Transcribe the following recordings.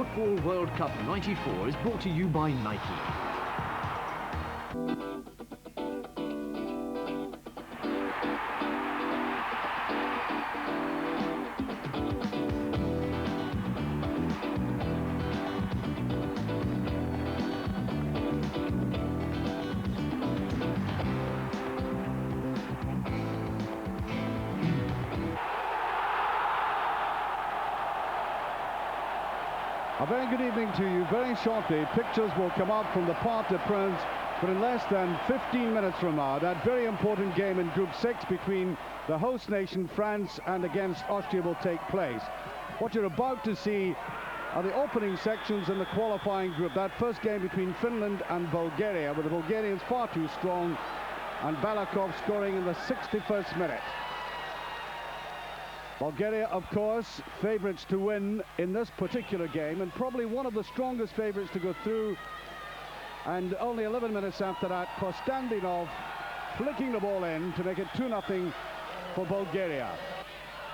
Football World Cup '94 is brought to you by Nike. A very good evening to you. Very shortly, pictures will come out from the Parc des Princes, but in less than 15 minutes from now, that very important game in Group 6 between the host nation, France, and against Austria will take place. What you're about to see are the opening sections in the qualifying group. That first game between Finland and Bulgaria, with the Bulgarians far too strong, and Balakov scoring in the 61st minute. Bulgaria, of course, favourites to win in this particular game, and probably one of the strongest favourites to go through. And only 11 minutes after that, Kostandinov flicking the ball in to make it 2-0 for Bulgaria.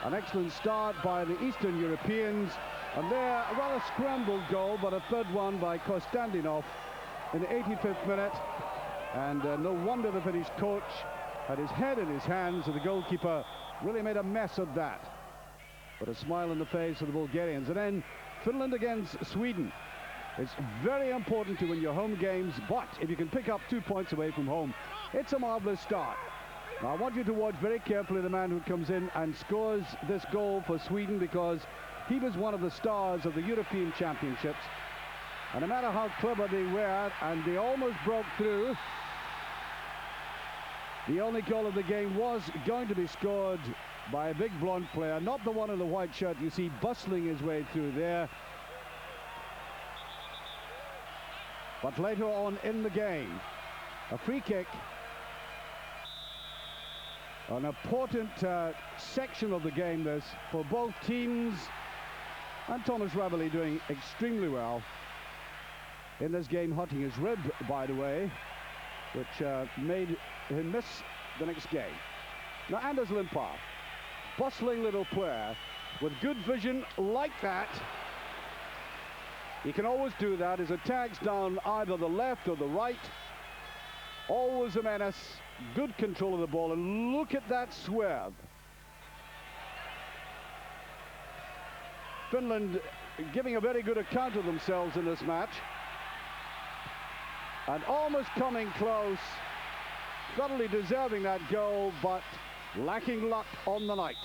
An excellent start by the Eastern Europeans, and there a rather scrambled goal, but a third one by Kostandinov in the 85th minute. And no wonder the Finnish coach had his head in his hands, and the goalkeeper really made a mess of that. But a smile on the face of the Bulgarians. And then Finland against Sweden. It's very important to win your home games, but if you can pick up 2 points away from home, it's a marvellous start. Now, I want you to watch very carefully the man who comes in and scores this goal for Sweden, because he was one of the stars of the European Championships. And no matter how clever they were, and they almost broke through, the only goal of the game was going to be scored by a big blonde player, not the one in the white shirt you see bustling his way through there. But later on in the game, a free kick, an important section of the game this for both teams, and Thomas Ravelli doing extremely well in this game, hurting his rib, by the way, which made him miss the next game. Now Anders Limpar, bustling little player with good vision like that. He can always do that. His attacks down either the left or the right. Always a menace. Good control of the ball, and look at that swerve. Finland giving a very good account of themselves in this match, and almost coming close, thoroughly deserving that goal, but lacking luck on the night.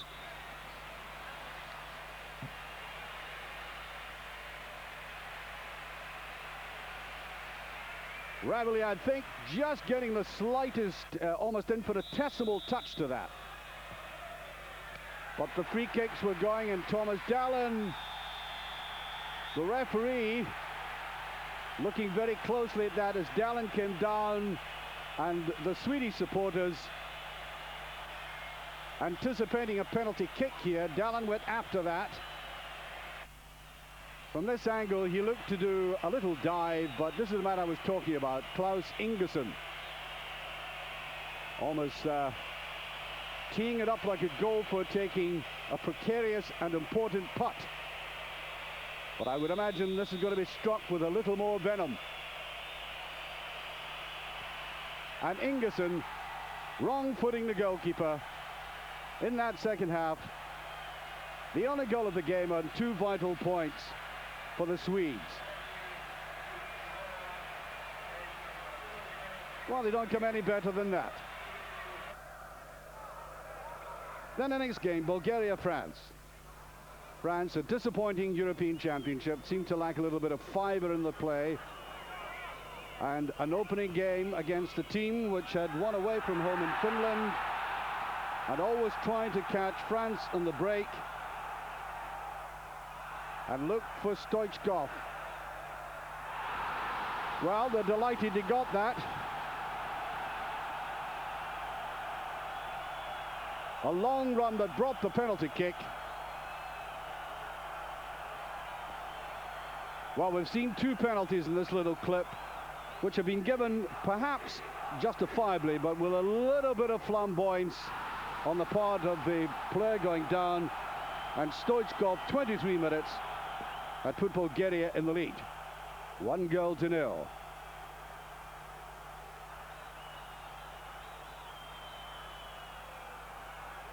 Ravelli, I think, just getting the slightest, almost infinitesimal touch to that. But the free kicks were going, and Thomas Dallin, the referee, looking very closely at that as Dallin came down, and the Swedish supporters anticipating a penalty kick here. Dallin went after that. From this angle, he looked to do a little dive, but this is the man I was talking about, Klaus Ingesson. Almost teeing it up like a goal for taking a precarious and important putt. But I would imagine this is going to be struck with a little more venom. And Ingesson wrong-footing the goalkeeper in that second half. The only goal of the game on 2 vital points for the Swedes. Well, they don't come any better than that. Then the next game, Bulgaria-France. France, a disappointing European Championship, seemed to lack a little bit of fibre in the play. And an opening game against a team which had won away from home in Finland, and always trying to catch France on the break. And look for Stoichkov. Well, they're delighted he got that. A long run that brought the penalty kick. Well, we've seen 2 penalties in this little clip, which have been given perhaps justifiably, but with a little bit of flamboyance on the part of the player going down. And Stoichkov, 23 minutes, had put Bulgaria in the lead. 1-0.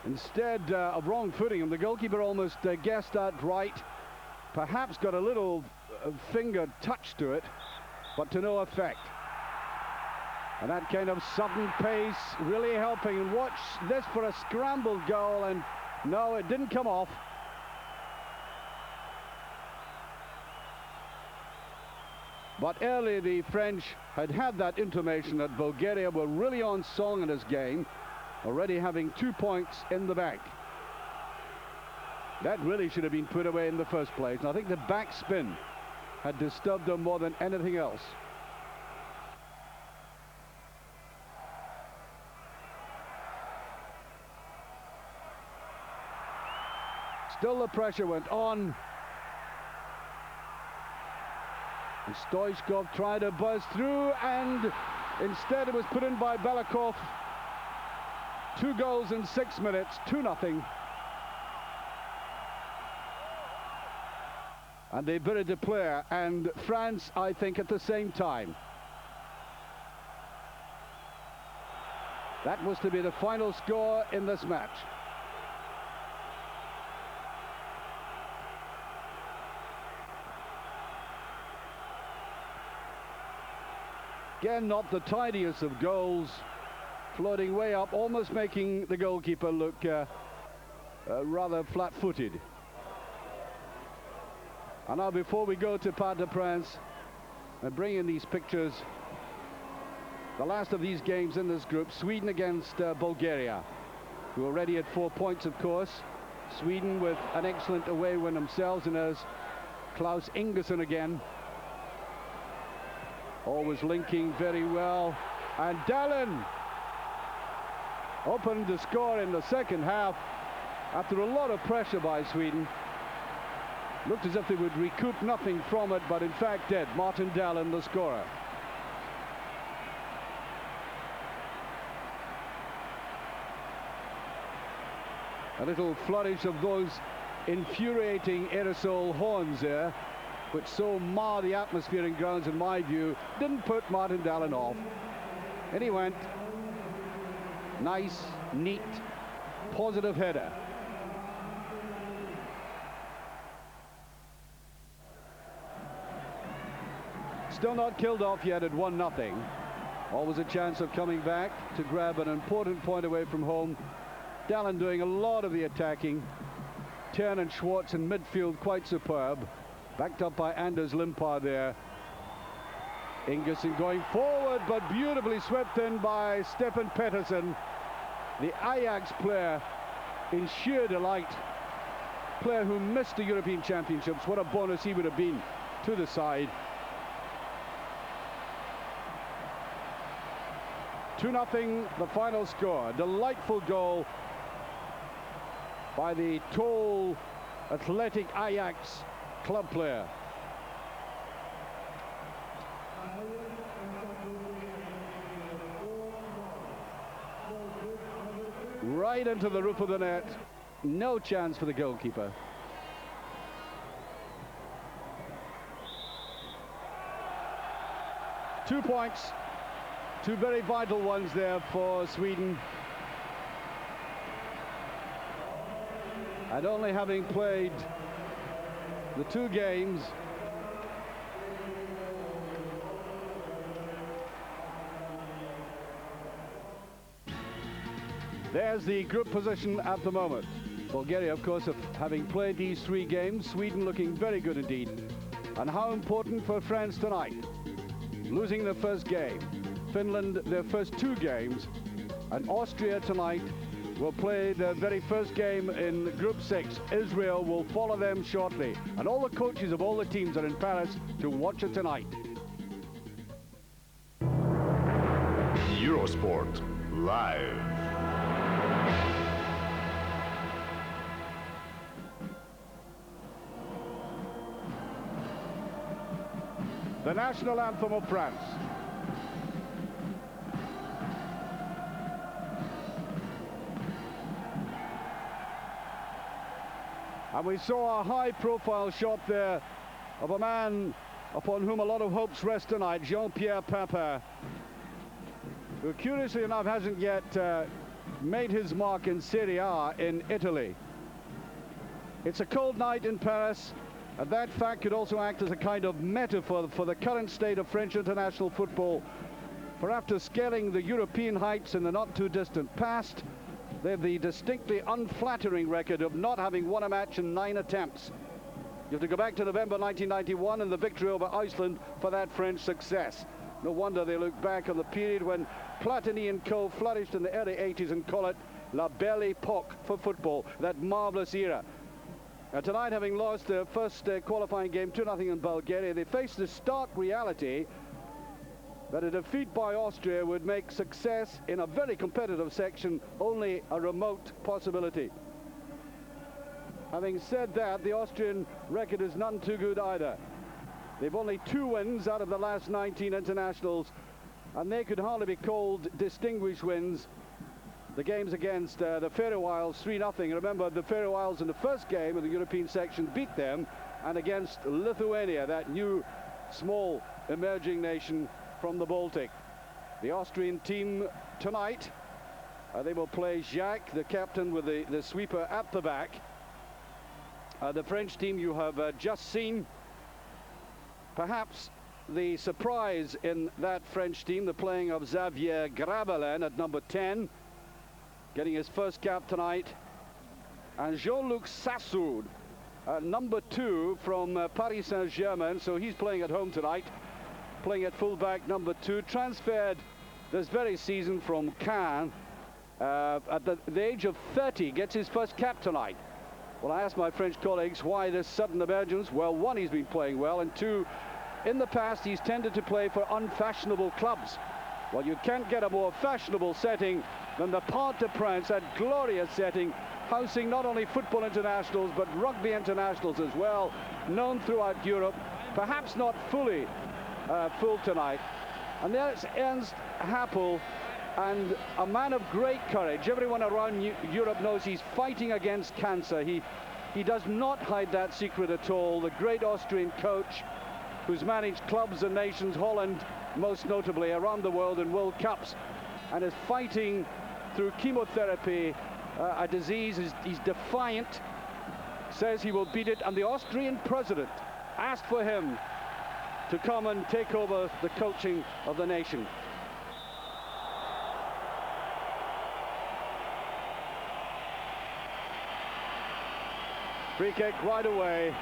Instead of wrong footing him, the goalkeeper almost guessed that right. Perhaps got a little finger touch to it, but to no effect. And that kind of sudden pace really helping. And watch this for a scrambled goal, and no, it didn't come off. But early the French had that intimation that Bulgaria were really on song in this game, already having 2 points in the bank. That really should have been put away in the first place. And I think the backspin had disturbed them more than anything else. Still the pressure went on. And Stoichkov tried to buzz through, and instead it was put in by Balakov. 2 goals in 6 minutes, 2-0. And they buried the player, and France, I think, at the same time. That was to be the final score in this match. Again, not the tidiest of goals, floating way up, almost making the goalkeeper look rather flat-footed. And now, before we go to Parc des Princes and bring in these pictures, the last of these games in this group, Sweden against Bulgaria, who are already at 4 points, of course. Sweden with an excellent away win themselves, and there's Klaus Ingesson again. Always linking very well. And Dallin opened the score in the second half after a lot of pressure by Sweden. Looked as if they would recoup nothing from it, but in fact did. Martin Dallin, the scorer. A little flourish of those infuriating aerosol horns there, which so mar the atmosphere in grounds, in my view, didn't put Martin Dallin off. And he went. Nice, neat, positive header. Still not killed off yet at 1-0. Always a chance of coming back to grab an important point away from home. Dallin doing a lot of the attacking. Tern and Schwartz in midfield, quite superb. Backed up by Anders Limpar there. Ingesson going forward, but beautifully swept in by Stefan Pettersson, the Ajax player in sheer delight. Player who missed the European Championships. What a bonus he would have been to the side. 2-0, the final score. Delightful goal by the tall, athletic Ajax club player. Right into the roof of the net. No chance for the goalkeeper. Two points. Two very vital ones there for Sweden. And only having played the 2 games, there's the group position at the moment. Bulgaria, of course, having played these 3 games, Sweden looking very good indeed. And how important for France tonight, losing their first game. Finland their first 2 games, and Austria tonight will play their very first game in Group 6. Israel will follow them shortly, and all the coaches of all the teams are in Paris to watch it tonight. Eurosport Live. The national anthem of France. And we saw a high-profile shot there of a man upon whom a lot of hopes rest tonight, Jean-Pierre, who curiously enough hasn't yet made his mark in Serie A in Italy. It's a cold night in Paris, and that fact could also act as a kind of metaphor for the current state of French international football. For after scaling the European heights in the not-too-distant past, they have the distinctly unflattering record of not having won a match in 9 attempts. You have to go back to November 1991 and the victory over Iceland for that French success. No wonder they look back on the period when Platini and co flourished in the early 80s and call it La Belle Époque for football, that marvellous era. Tonight, having lost their first qualifying game 2-0 in Bulgaria, they face the stark reality that a defeat by Austria would make success in a very competitive section only a remote possibility. Having said that, the Austrian record is none too good either. They've only 2 wins out of the last 19 internationals, and they could hardly be called distinguished wins. The games against the Faroe Isles, 3-0. Remember, the Faroe Isles in the first game of the European section beat them, and against Lithuania, that new small emerging nation from the Baltic. The Austrian team tonight, they will play Jacques, the captain, with the sweeper at the back. The French team you have just seen. Perhaps the surprise in that French team, the playing of Xavier Grabelin at number 10, getting his first cap tonight, and Jean-Luc Sassoud, number 2 from Paris Saint-Germain, so he's playing at home tonight, playing at fullback, number 2, transferred this very season from Caen, at the age of 30, gets his first cap tonight. Well, I asked my French colleagues why this sudden emergence. Well, 1, he's been playing well, and 2, in the past he's tended to play for unfashionable clubs. Well, you can't get a more fashionable setting than the Parc des Princes, that glorious setting, housing not only football internationals but rugby internationals as well, known throughout Europe, perhaps not fully full tonight. And there's Ernst Happel, and a man of great courage. Everyone around Europe knows he's fighting against cancer. He does not hide that secret at all. The great Austrian coach who's managed clubs and nations, Holland most notably, around the world in World Cups, and is fighting through chemotherapy a disease. He's defiant, says he will beat it, and the Austrian president asked for him to come and take over the coaching of the nation. Free kick right away,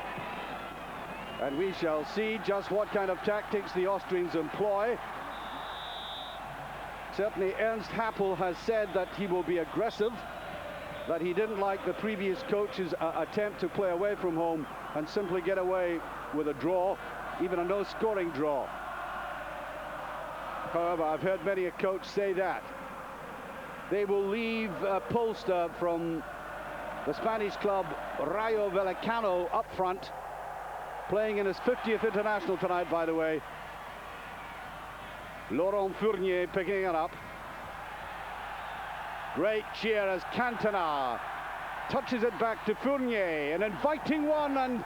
and we shall see just what kind of tactics the Austrians employ. Certainly Ernst Happel has said that he will be aggressive, that he didn't like the previous coach's attempt to play away from home and simply get away with a draw, even a no-scoring draw. However, I've heard many a coach say that. They will leave Polster from the Spanish club Rayo Vallecano up front, playing in his 50th international tonight, by the way. Laurent Fournier picking it up. Great cheer as Cantona touches it back to Fournier, an inviting one, and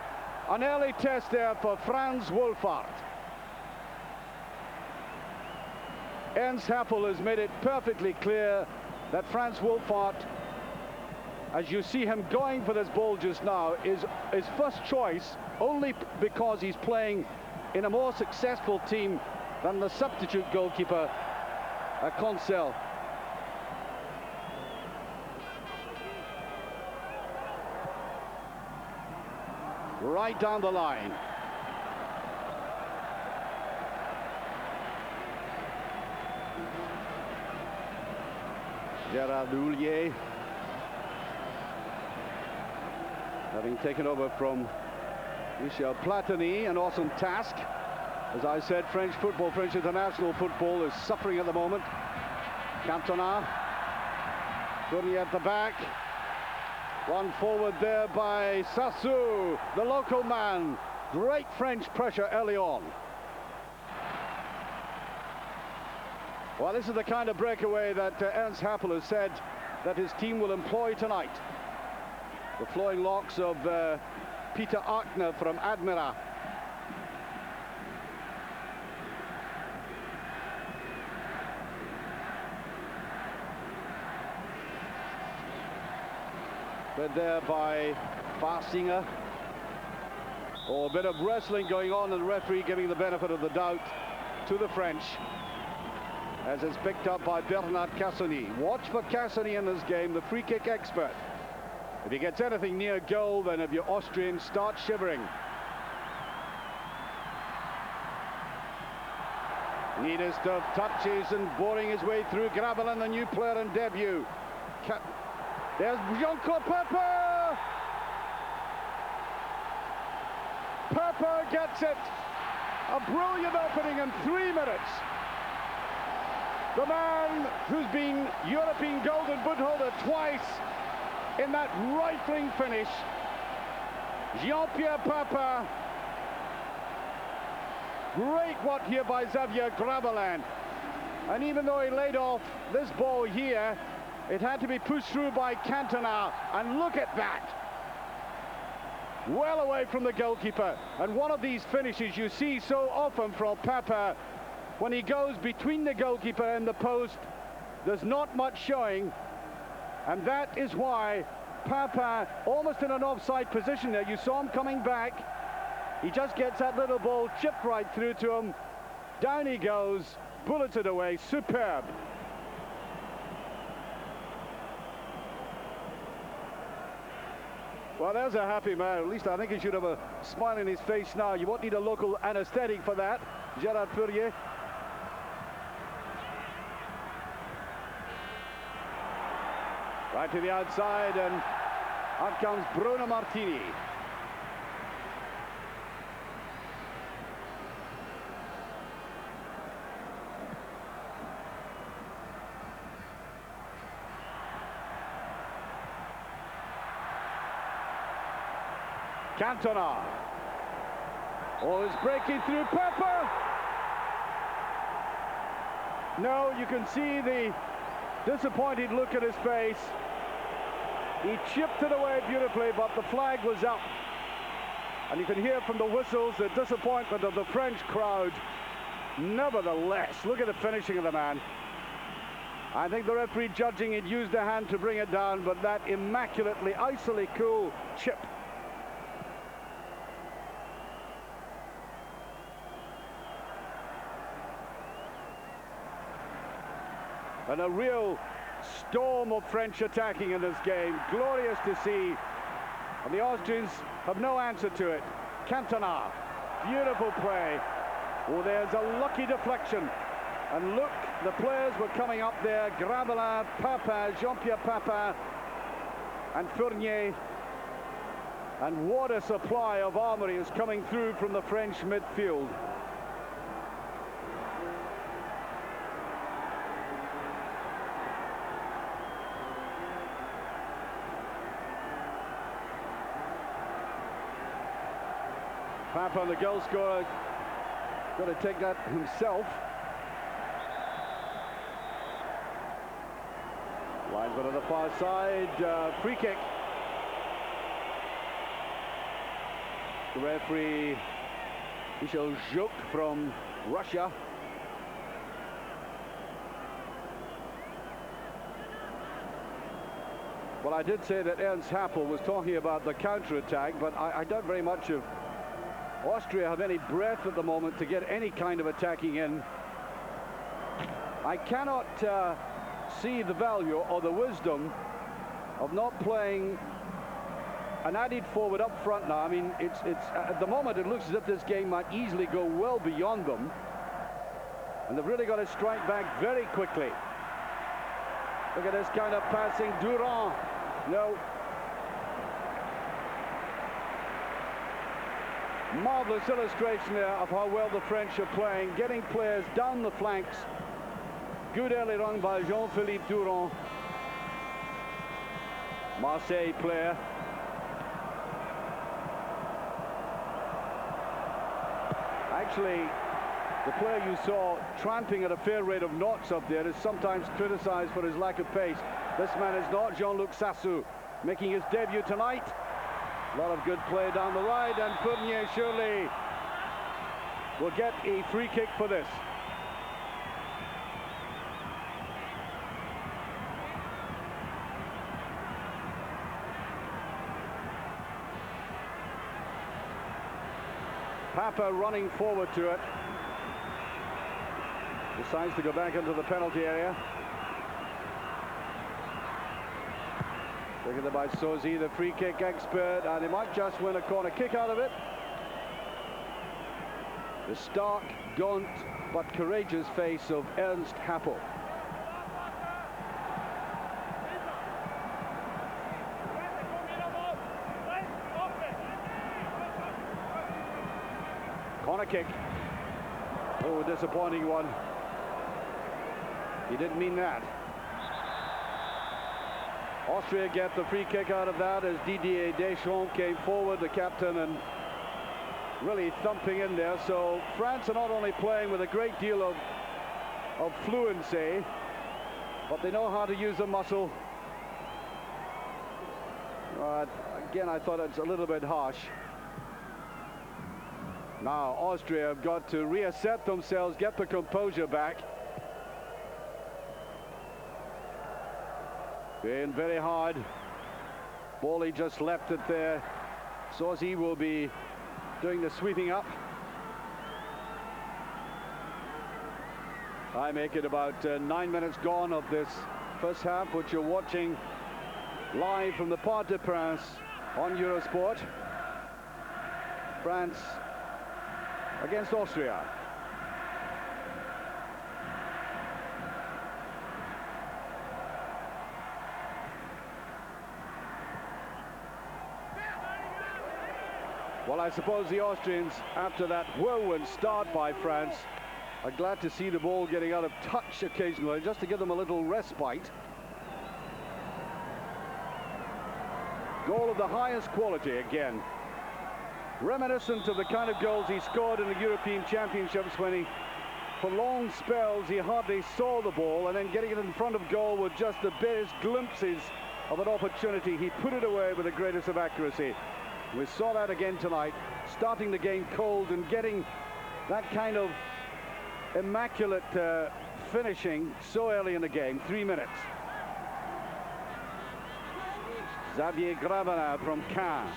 an early test there for Franz Wohlfahrt. Ernst Happel has made it perfectly clear that Franz Wohlfahrt, as you see him going for this ball just now, is his first choice only because he's playing in a more successful team than the substitute goalkeeper, Concel. Right down the line. Gerard Houllier, having taken over from Michel Platini, an awesome task. As I said, French football, French international football, is suffering at the moment. Cantona, Fournier at the back. One forward there by Sassou, the local man. Great French pressure early on. Well, this is the kind of breakaway that Ernst Happel has said that his team will employ tonight. The flowing locks of Peter Achner from Admira But there by Farsinger. Or a bit of wrestling going on, and the referee giving the benefit of the doubt to the French, as it's picked up by Bernard Cassoni. Watch for Cassoni in this game, the free kick expert. If he gets anything near goal, then if you're Austrian, start shivering. Neatest of touches and boring his way through. Gravelin, the new player in debut. There's Jean-Claude Pepper! Pepper gets it. A brilliant opening in 3 minutes. The man who's been European Golden Boot holder twice in that rifling finish, Jean-Pierre Pepper. Great work here by Xavier Gravelin. And even though he laid off this ball here, it had to be pushed through by Cantona. And look at that. Well away from the goalkeeper. And one of these finishes you see so often from Pepper, when he goes between the goalkeeper and the post, there's not much showing. And that is why Pepper, almost in an offside position there, you saw him coming back. He just gets that little ball chipped right through to him. Down he goes, bullets it away, superb. Well, there's a happy man. At least I think he should have a smile in his face now. You won't need a local anesthetic for that. Gerard Fourier. Right to the outside, and out comes Bruno Martini. Cantona. Oh, it's breaking through. Pepper! No, you can see the disappointed look at his face. He chipped it away beautifully, but the flag was up. And you can hear from the whistles the disappointment of the French crowd. Nevertheless, look at the finishing of the man. I think the referee judging it used a hand to bring it down, but that immaculately, icily cool chip. And a real storm of French attacking in this game. Glorious to see. And the Austrians have no answer to it. Cantona, beautiful play. Oh, there's a lucky deflection. And look, the players were coming up there. Gravelin, Pepper, Jean-Pierre Pepper, and Fournier. And what a supply of armory is coming through from the French midfield. Papa, the goal scorer, got to take that himself. Linesman on the far side, free kick. The referee, Michel Jouk from Russia. Well, I did say that Ernst Happel was talking about the counter-attack, but I doubt very much if Austria have any breath at the moment to get any kind of attacking in. I cannot see the value or the wisdom of not playing an added forward up front now. I mean, it's at the moment it looks as if this game might easily go well beyond them, and they've really got to strike back very quickly. Look at this kind of passing. Durand, no. Marvelous illustration there of how well the French are playing, getting players down the flanks. Good early run by Jean-Philippe Durand, Marseille player. Actually, the player you saw tramping at a fair rate of knots up there is sometimes criticized for his lack of pace. This man is not. Jean-Luc Sassou making his debut tonight. A lot of good play down the right, and Fournier surely will get a free kick for this. Papa running forward to it. Decides to go back into the penalty area. Taken by Sozi, the free kick expert, and he might just win a corner kick out of it. The stark, gaunt, but courageous face of Ernst Happel. Corner kick. Oh, disappointing one. He didn't mean that. Austria get the free kick out of that as Didier Deschamps came forward, the captain, and really thumping in there. So France are not only playing with a great deal of fluency, but they know how to use the muscle. Again, I thought it's a little bit harsh. Now Austria have got to reassert themselves, get the composure back. Being very hard. Bowley just left it there. Sozi will be doing the sweeping up. I make it about 9 minutes gone of this first half, which you're watching live from the Parc des Princes on Eurosport. France against Austria. Well, I suppose the Austrians, after that whirlwind start by France, are glad to see the ball getting out of touch occasionally, just to give them a little respite. Goal of the highest quality again. Reminiscent of the kind of goals he scored in the European Championships when he, for long spells, he hardly saw the ball, and then getting it in front of goal with just the barest glimpses of an opportunity, he put it away with the greatest of accuracy. We saw that again tonight, starting the game cold and getting that kind of immaculate finishing so early in the game, 3 minutes. Xavier Gravina from Caen.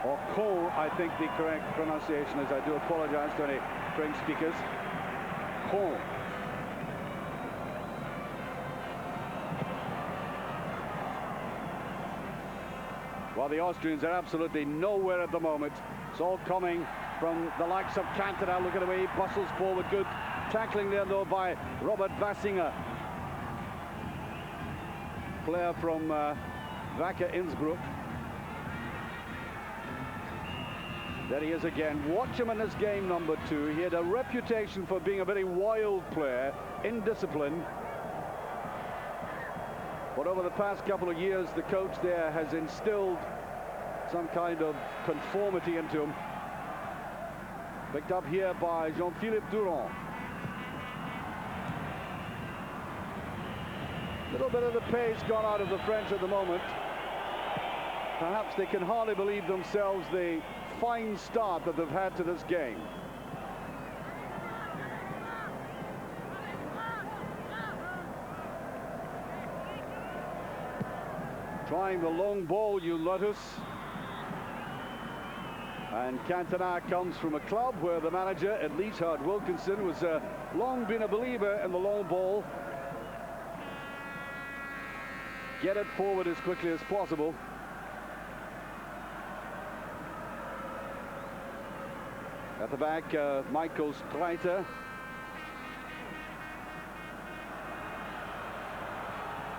Or Caen, I think the correct pronunciation is. I do apologize to any French speakers. Caen. Well, the Austrians are absolutely nowhere at the moment. It's all coming from the likes of Cantona. Look at the way he bustles forward. Good tackling there, though, by Robert Wassinger, player from Wacker Innsbruck. There he is again. Watch him in this game, number 2. He had a reputation for being a very wild player, indisciplined. But over the past couple of years, the coach there has instilled some kind of conformity into him. Picked up here by Jean-Philippe Durand. A little bit of the pace gone out of the French at the moment. Perhaps they can hardly believe themselves the fine start that they've had to this game. Trying the long ball, Lotus. And Cantona comes from a club where the manager, at least Howard Wilkinson, was long been a believer in the long ball. Get it forward as quickly as possible. At the back, Michael Streiter.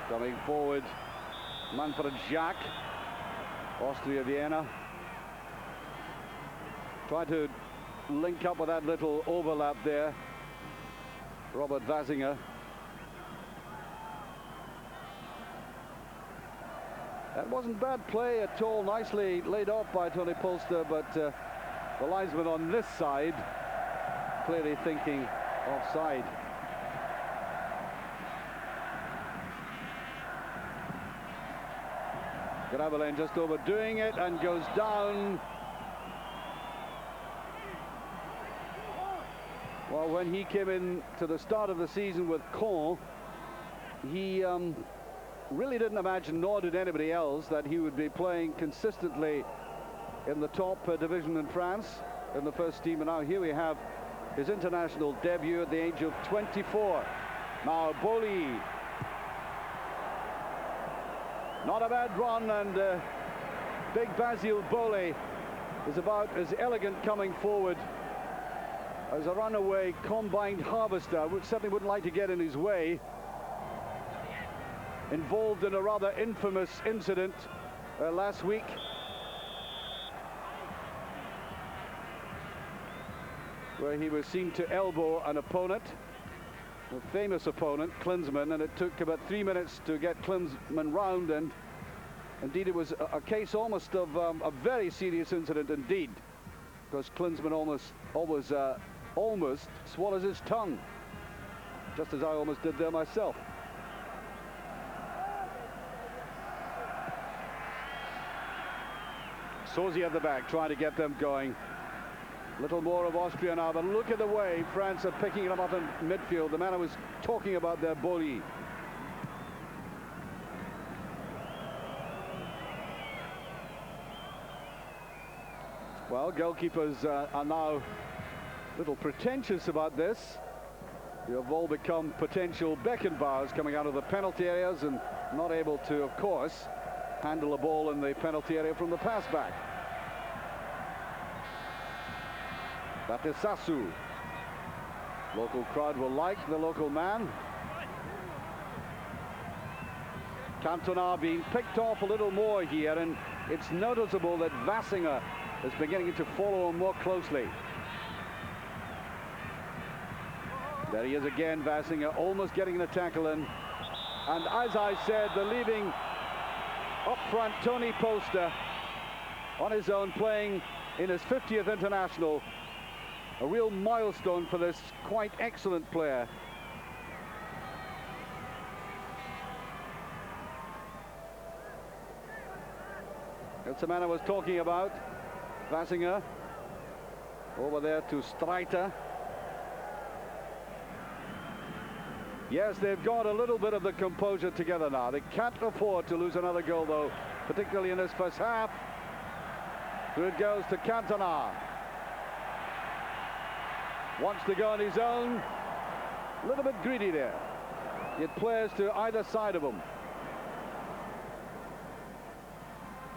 Coming forward, Manfred Jacques, Austria Vienna. Try to link up with that little overlap there. Robert Wassinger. That wasn't bad play at all. Nicely laid off by Tony Polster, but the linesman on this side clearly thinking offside. Gravelin just overdoing it and goes down. Well, when he came in to the start of the season with Caen, he really didn't imagine, nor did anybody else, that he would be playing consistently in the top division in France in the first team. And now here we have his international debut at the age of 24. Now Boli, not a bad run, and big Basile Boli is about as elegant coming forward as a runaway combined harvester, which certainly wouldn't like to get in his way. Involved in a rather infamous incident last week. Where he was seen to elbow an opponent, a famous opponent, Klinsmann, and it took about 3 minutes to get Klinsmann round, and indeed it was a case almost of a very serious incident indeed, because Klinsmann almost swallows his tongue, just as I almost did there myself. Sosi at the back, trying to get them going. Little more of Austria now, but look at the way France are picking it up in midfield. The man I was talking about there, Boli. Well, goalkeepers are now a little pretentious about this. They have all become potential Beckenbauers coming out of the penalty areas and not able to, of course, handle a ball in the penalty area from the pass back. That is Sasu. Local crowd will like the local man. Cantona being picked off a little more here, and it's noticeable that Vassinger is beginning to follow him more closely. There he is again, Vassinger, almost getting the tackle in. And as I said, the leading up front Tony Poster on his own, playing in his 50th international. A real milestone for this quite excellent player. That's the man I was talking about. Vassinger over there to Streiter. Yes, they've got a little bit of the composure together now. They can't afford to lose another goal, though, particularly in this first half. Through it goes to Cantona. Wants to go on his own. A little bit greedy there. He had players to either side of him.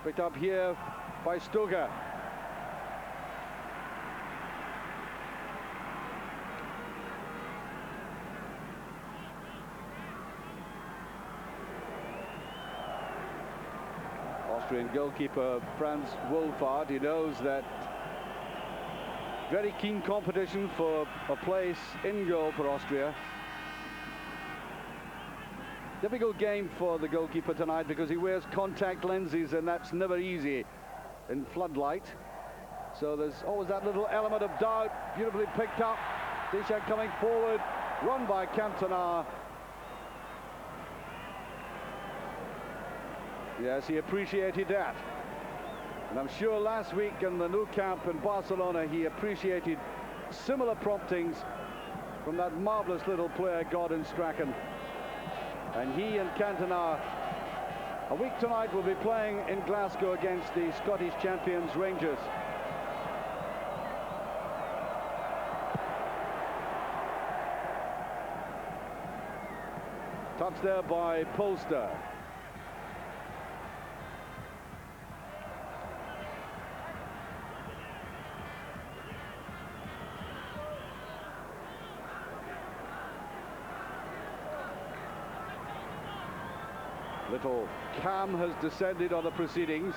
Picked up here by Stuka. Austrian goalkeeper Franz Wohlfahrt, he knows that very keen competition for a place in goal for Austria. Difficult game for the goalkeeper tonight because he wears contact lenses, and that's never easy in floodlight. So there's always that little element of doubt. Beautifully picked up. Disha coming forward, run by Cantona. Yes, he appreciated that. And I'm sure last week in the Nou Camp in Barcelona, he appreciated similar promptings from that marvellous little player, Gordon Strachan. And he and Cantona, a week tonight, will be playing in Glasgow against the Scottish champions, Rangers. Touched there by Polster. Little calm has descended on the proceedings.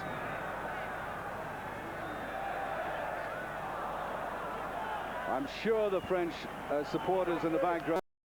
I'm sure the French supporters in the background